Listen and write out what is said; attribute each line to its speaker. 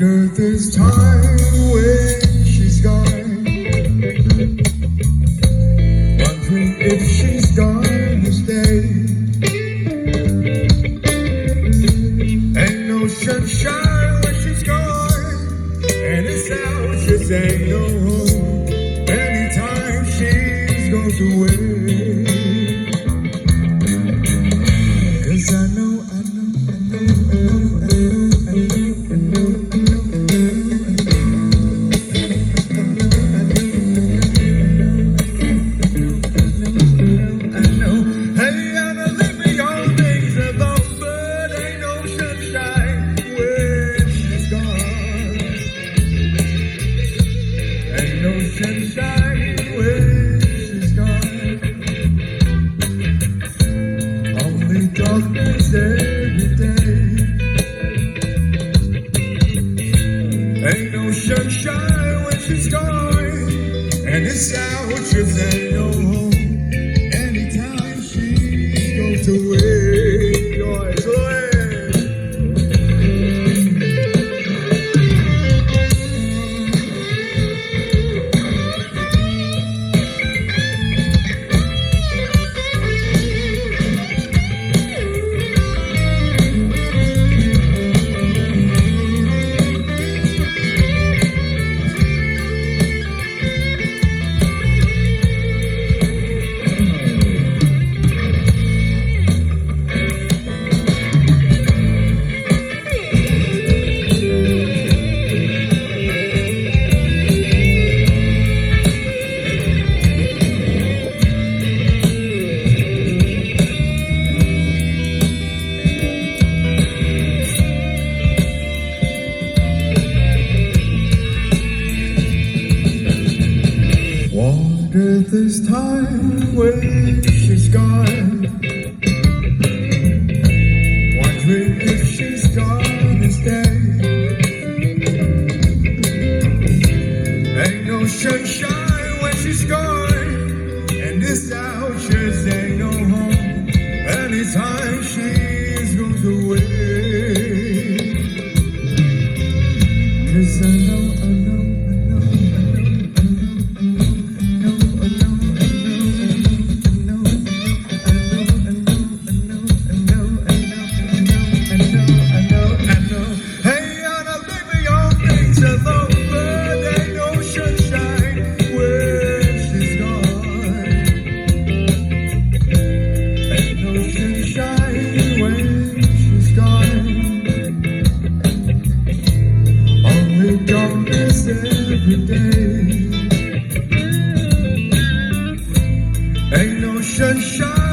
Speaker 1: wonder this time when she's gone. Wondering if she's gonna stay. Ain't no sunshine when she's gone, and it's out just ain't no home. Anytime she goes away. 'Cause I know. Darkness every day. Ain't no sunshine when she's gone, and it's out just ain't no home. Anytime she goes away, goes away. Wonder this time when she's gone. Wondering if she's gonna stay. Ain't no sunshine when she's gone, and this house just ain't no home. Anytime she goes away. 'Cause I know. Darkness every day. Ain't no sunshine.